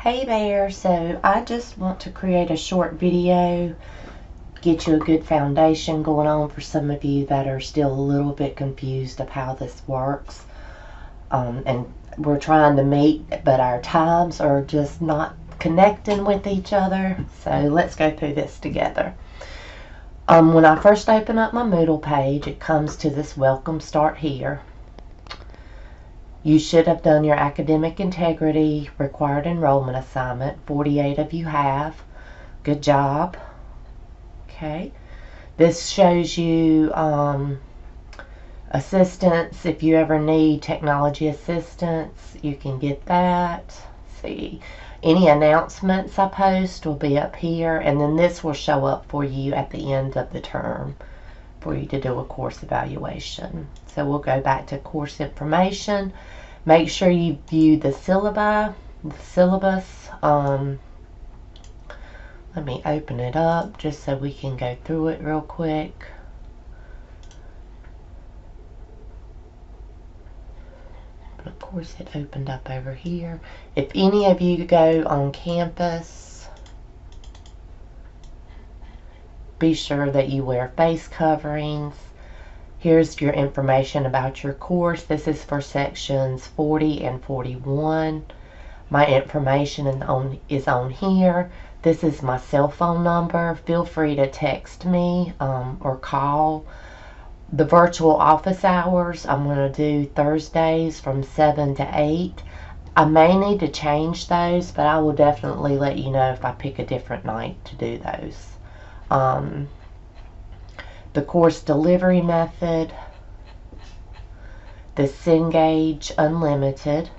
Hey there, so I just want to create a short video, get you a good foundation going on for some of you that are still a little bit confused of how this works. And we're trying to meet, but our times are just not connecting with each other, so let's go through this together. When I first open up my Moodle page, it comes to this welcome start here. You should have done your academic integrity required enrollment assignment. 48 of you have. Good job. Okay. This shows you assistance. If you ever need technology assistance, you can get that. Let's see. Any announcements I post will be up here, and then this will show up for you at the end of the term for you to do a course evaluation. So we'll go back to course information. Make sure you view the syllabus. Let me open it up just so we can go through it real quick. But of course it opened up over here. If any of you go on campus, be sure that you wear face coverings. Here's your information about your course. This is for sections 40 and 41. My information is on here. This is my cell phone number. Feel free to text me or call. The virtual office hours, I'm going to do Thursdays from 7 to 8. I may need to change those, but I will definitely let you know if I pick a different night to do those. The course delivery method, the Cengage Unlimited.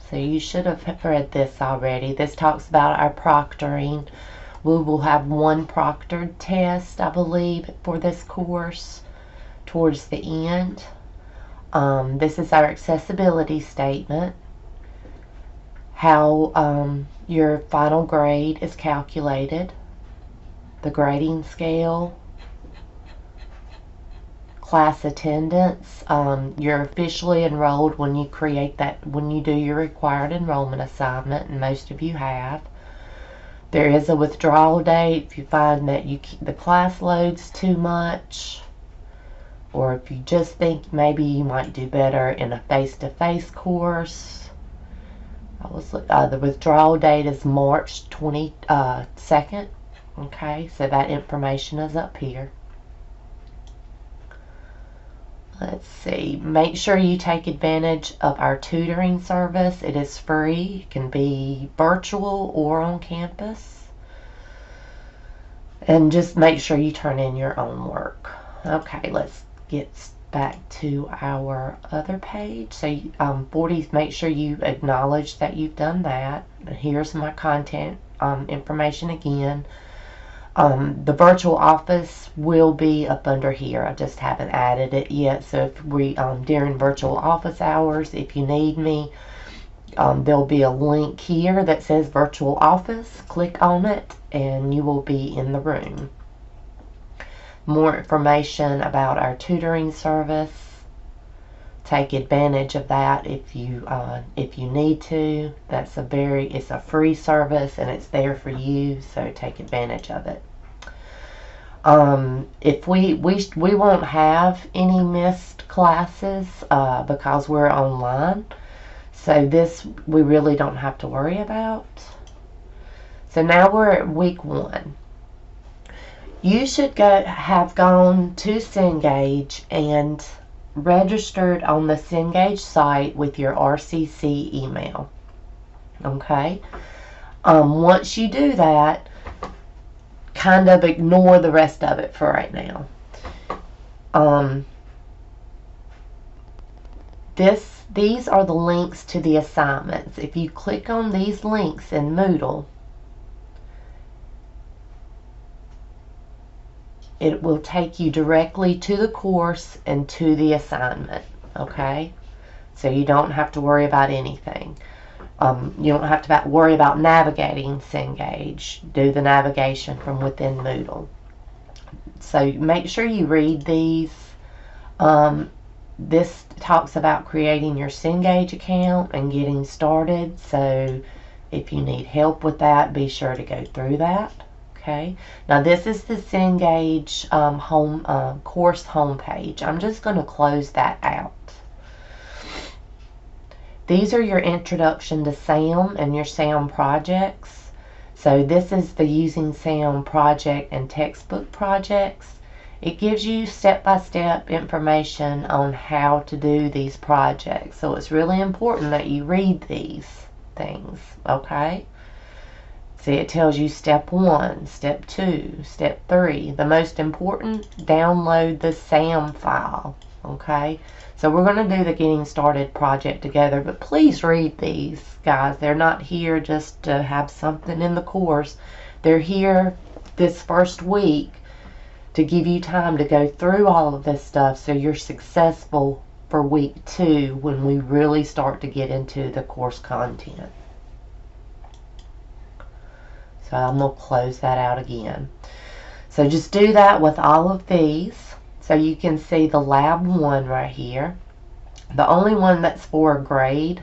So you should have read this already. This talks about our proctoring. We will have one proctored test, I believe, for this course towards the end. This is our accessibility statement. How your final grade is calculated. The grading scale. Class attendance. You're officially enrolled when you when you do your required enrollment assignment, and most of you have. There is a withdrawal date if you find that the class loads too much, or if you just think maybe you might do better in a face-to-face course. The withdrawal date is March 22nd. Okay, so that information is up here. Let's see, make sure you take advantage of our tutoring service. It is free. It can be virtual or on campus. And just make sure you turn in your own work. Okay, let's get back to our other page. So 40, make sure you acknowledge that you've done that. Here's my content information again. The virtual office will be up under here. I just haven't added it yet. So if during virtual office hours, if you need me, there'll be a link here that says virtual office. Click on it and you will be in the room. More information about our tutoring service. Take advantage of that if you need to. It's a free service and it's there for you, so take advantage of it. If we won't have any missed classes because we're online, so this we really don't have to worry about. So now we're at week 1. You should have gone to Cengage and registered on the Cengage site with your RCC email. Okay? Once you do that, kind of ignore the rest of it for right now. These are the links to the assignments. If you click on these links in Moodle, it will take you directly to the course and to the assignment. Okay? So you don't have to worry about anything. You don't have to worry about navigating Cengage. Do the navigation from within Moodle. So make sure you read these. This talks about creating your Cengage account and getting started. So If you need help with that, be sure to go through that. Okay. Now this is the Cengage course homepage. I'm just going to close that out. These are your introduction to SAM and your SAM projects. So this is the Using SAM project and textbook projects. It gives you step-by-step information on how to do these projects. So it's really important that you read these things, okay? See, it tells you step 1, step 2, step 3. The most important, download the SAM file, okay? So we're going to do the Getting Started project together, but please read these, guys. They're not here just to have something in the course. They're here this first week to give you time to go through all of this stuff so you're successful for week 2 when we really start to get into the course content. So I'm going to close that out again. So just do that with all of these. So you can see the lab 1 right here. The only one that's for a grade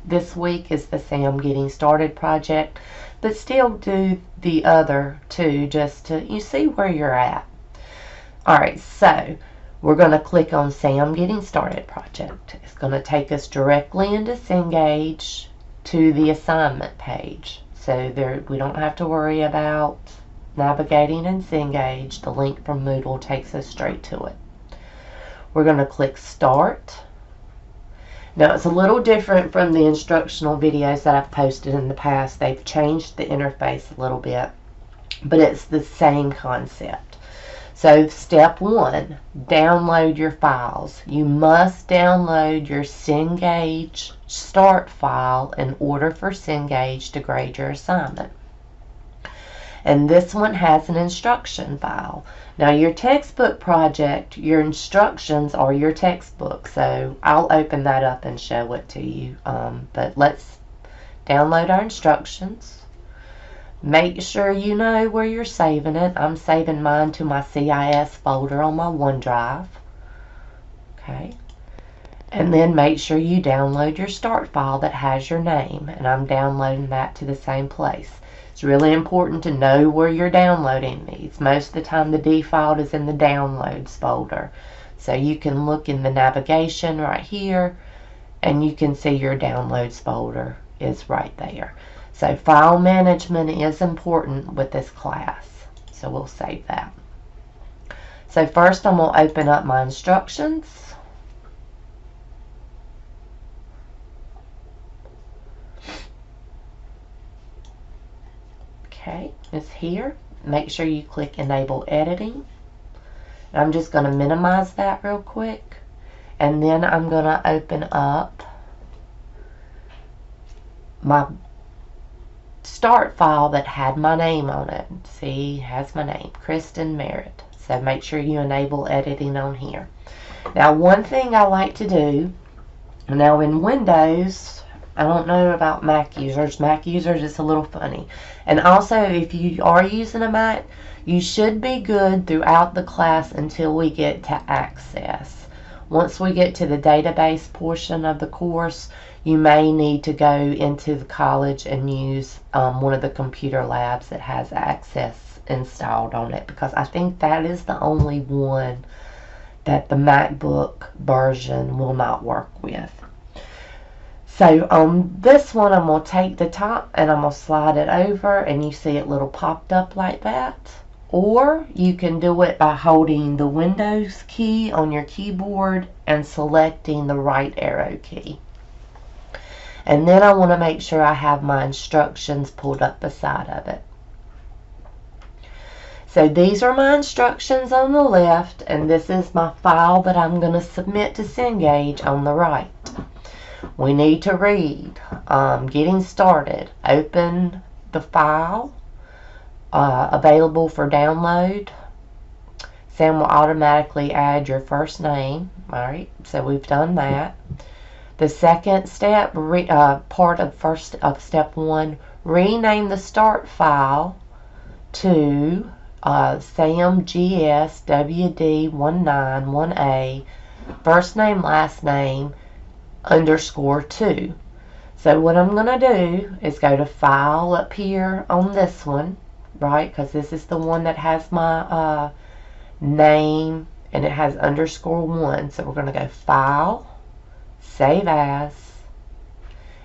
this week is the SAM Getting Started project. But still do the other 2 just to you see where you're at. Alright, so we're going to click on SAM Getting Started project. It's going to take us directly into Cengage to the assignment page. So there, we don't have to worry about navigating in Cengage. The link from Moodle takes us straight to it. We're going to click Start. Now it's a little different from the instructional videos that I've posted in the past. They've changed the interface a little bit, but it's the same concept. So step 1, download your files. You must download your Cengage start file in order for Cengage to grade your assignment. And this one has an instruction file. Now your textbook project, your instructions are your textbook. So I'll open that up and show it to you. But let's download our instructions. Make sure you know where you're saving it. I'm saving mine to my CIS folder on my OneDrive. Okay. And then make sure you download your start file that has your name. And I'm downloading that to the same place. It's really important to know where you're downloading these. Most of the time the default is in the downloads folder. So you can look in the navigation right here and you can see your downloads folder is right there. So file management is important with this class. So we'll save that. So first I'm going to open up my instructions. Okay, it's here. Make sure you click Enable Editing. I'm just going to minimize that real quick. And then I'm going to open up my start file that had my name on it. See, it has my name, Kristen Merritt. So make sure you enable editing on here. Now one thing I like to do, now in Windows, I don't know about Mac users. Mac users, it's a little funny. And also, if you are using a Mac, you should be good throughout the class until we get to Access. Once we get to the database portion of the course, you may need to go into the college and use one of the computer labs that has Access installed on it, because I think that is the only one that the MacBook version will not work with. So on this one, I'm going to take the top and I'm going to slide it over, and you see it little popped up like that. Or you can do it by holding the Windows key on your keyboard and selecting the right arrow key. And then I want to make sure I have my instructions pulled up beside of it. So these are my instructions on the left, and this is my file that I'm going to submit to Cengage on the right. We need to read Getting Started. Open the file. Available for download. Sam will automatically add your first name. Alright, so we've done that. The second step, part of step 1, rename the start file to SamGSWD191A, first name, last name, _2. So what I'm going to do is go to File up here on this one, right? Because this is the one that has my name and it has _1. So we're going to go File, Save As,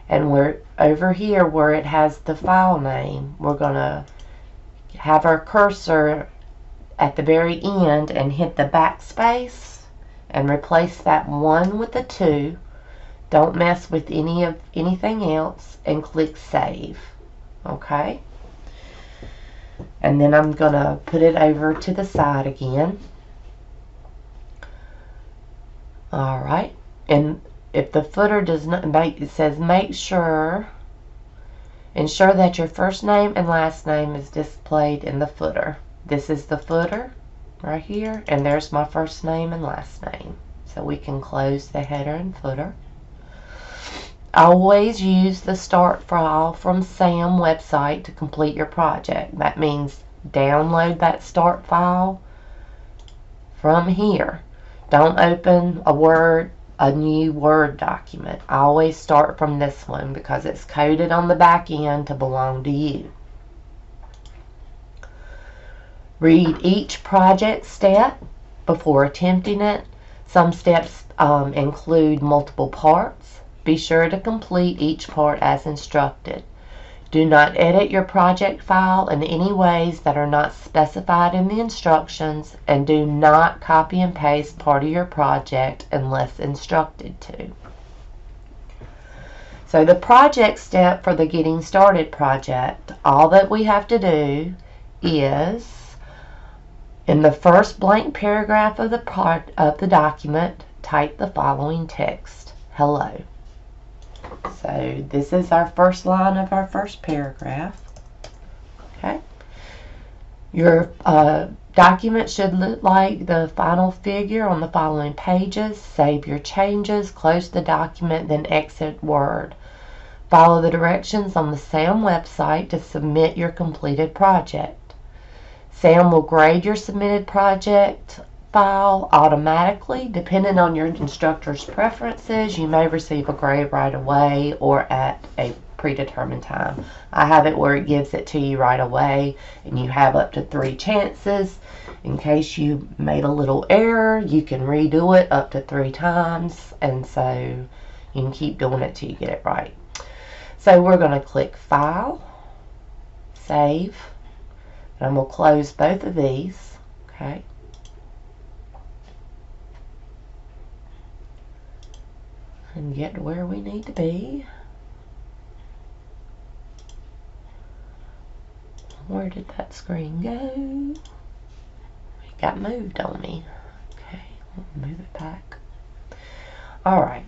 and we're over here where it has the file name. We're going to have our cursor at the very end and hit the backspace and replace that 1 with a 2. Don't mess with anything else, and click Save. Okay? And then I'm going to put it over to the side again. Alright. And if the footer does not make, it says ensure that your first name and last name is displayed in the footer. This is the footer right here, and there's my first name and last name. So we can close the header and footer. Always use the start file from SAM website to complete your project. That means download that start file from here. Don't open a new Word document. I always start from this one because it's coded on the back end to belong to you. Read each project step before attempting it. Some steps include multiple parts. Be sure to complete each part as instructed. Do not edit your project file in any ways that are not specified in the instructions, and do not copy and paste part of your project unless instructed to. So the project step for the Getting Started project, all that we have to do is, in the first blank paragraph of the document, type the following text: hello. So this is our first line of our first paragraph. Okay. Your document should look like the final figure on the following pages. Save your changes, close the document, then exit Word. Follow the directions on the SAM website to submit your completed project. SAM will grade your submitted project file automatically. Depending on your instructor's preferences, you may receive a grade right away or at a predetermined time. I have it where it gives it to you right away, and you have up to 3 chances. In case you made a little error, you can redo it up to 3 times, and so you can keep doing it till you get it right. So we're going to click File, Save, and we'll close both of these. Okay. And get to where we need to be. Where did that screen go? It got moved on me. Okay, we'll move it back. Alright.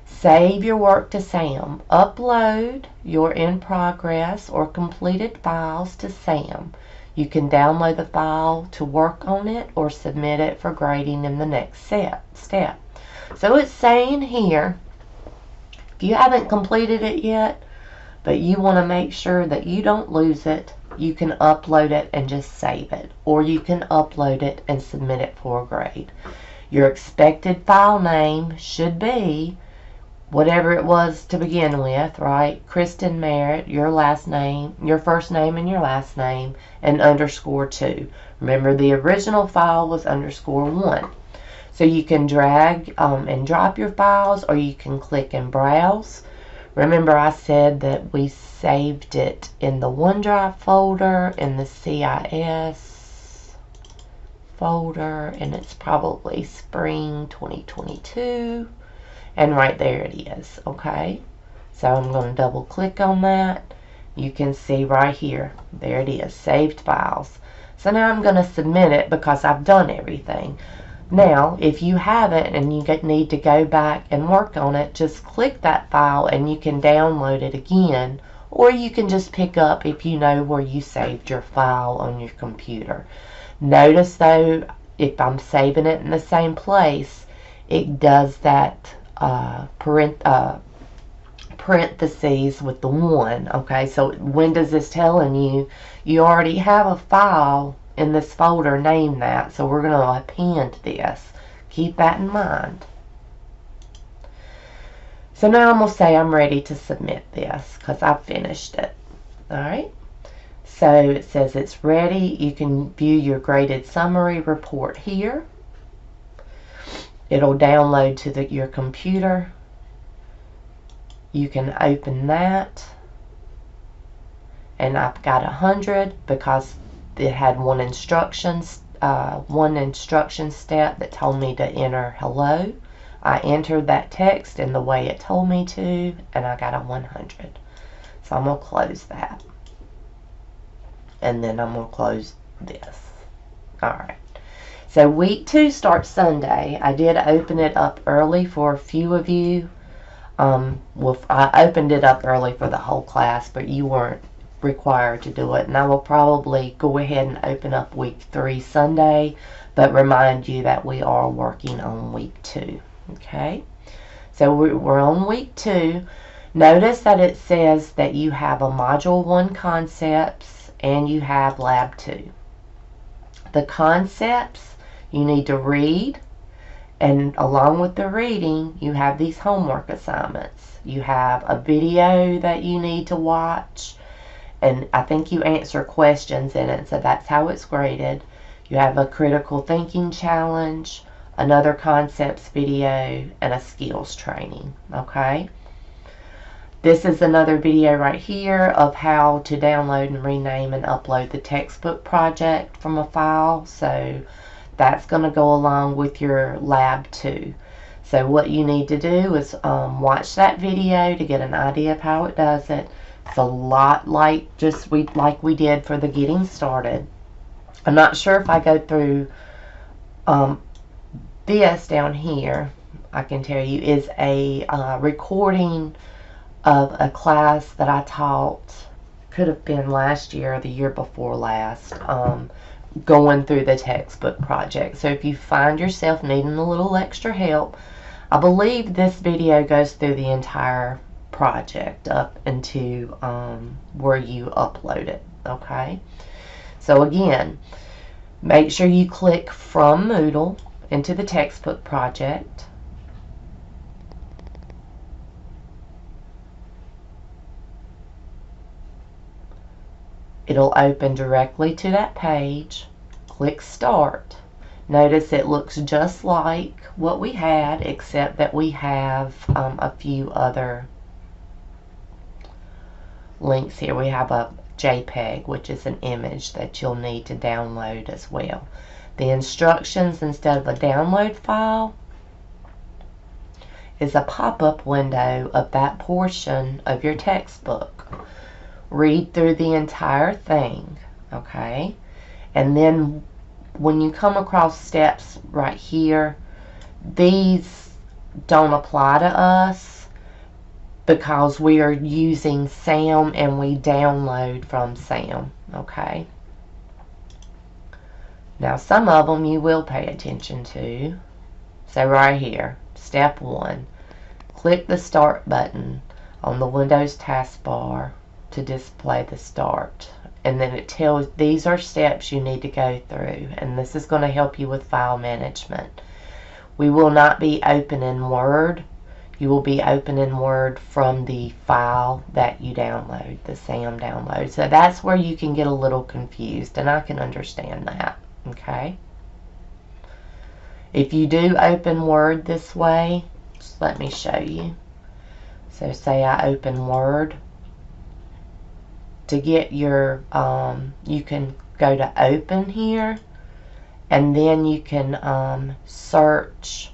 Save your work to SAM. Upload your in-progress or completed files to SAM. You can download the file to work on it or submit it for grading in the next step. So it's saying here, if you haven't completed it yet, but you want to make sure that you don't lose it, you can upload it and just save it. Or you can upload it and submit it for a grade. Your expected file name should be whatever it was to begin with, right? Kristen Merritt, your last name, your first name and your last name, and _2. Remember, the original file was _1. So you can drag and drop your files, or you can click and browse. Remember, I said that we saved it in the OneDrive folder, in the CIS folder, and it's probably spring 2022. And right there it is. Okay, so I'm going to double click on that. You can see right here, there it is, saved files. So now I'm going to submit it because I've done everything. Now, if you haven't and you need to go back and work on it, just click that file and you can download it again, or you can just pick up if you know where you saved your file on your computer. Notice though, if I'm saving it in the same place, it does that parentheses with the 1. Okay, so when does this telling you you already have a file in this folder named that, so we're going to append this. Keep that in mind. So now I'm going to say I'm ready to submit this because I've finished it. Alright. So it says it's ready. You can view your graded summary report here. It'll download to your computer. You can open that. And I've got 100 because it had one instruction step that told me to enter hello. I entered that text in the way it told me to, and I got a 100. So I'm going to close that. And then I'm going to close this. Alright. So week 2 starts Sunday. I did open it up early for a few of you. Well, I opened it up early for the whole class, but you weren't required to do it. And I will probably go ahead and open up week 3 Sunday, but remind you that we are working on week 2. Okay, so we're on week 2. Notice that it says that you have a module 1 concepts and you have lab 2. The concepts you need to read, and along with the reading you have these homework assignments. You have a video that you need to watch, and I think you answer questions in it, so that's how it's graded. You have a critical thinking challenge, another concepts video, and a skills training. Okay, this is another video right here of how to download and rename and upload the textbook project from a file. So that's going to go along with your lab 2. So what you need to do is watch that video to get an idea of how it does it. It's a lot like we did for the getting started. I'm not sure if I go through this down here. I can tell you is a recording of a class that I taught, could have been last year or the year before last, going through the textbook project. So if you find yourself needing a little extra help, I believe this video goes through the entire project up into where you upload it. Okay, so again, make sure you click from Moodle into the textbook project. It'll open directly to that page. Click start. Notice it looks just like what we had, except that we have a few other links here. We have a JPEG, which is an image that you'll need to download as well. The instructions, instead of a download file, is a pop-up window of that portion of your textbook. Read through the entire thing, okay? And then when you come across steps right here, these don't apply to us because we are using SAM and we download from SAM, okay? Now some of them you will pay attention to. So right here, step 1, click the start button on the Windows taskbar to display the start, and then it tells these are steps you need to go through, and this is going to help you with file management. We will not be opening Word. You will be opening Word from the file that you download, the SAM download. So that's where you can get a little confused, and I can understand that. Okay, if you do open Word this way, just let me show you. So say I open Word. To get your you can go to open here, and then you can search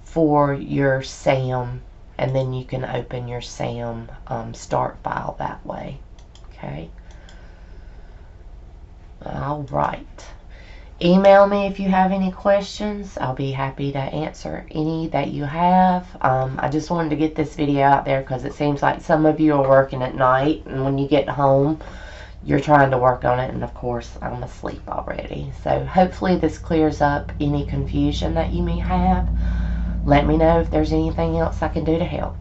for your SAM, and then you can open your SAM start file that way. Okay, all right. Email me if you have any questions. I'll be happy to answer any that you have. I just wanted to get this video out there because it seems like some of you are working at night, and when you get home you're trying to work on it, and of course I'm asleep already. So hopefully this clears up any confusion that you may have. Let me know if there's anything else I can do to help.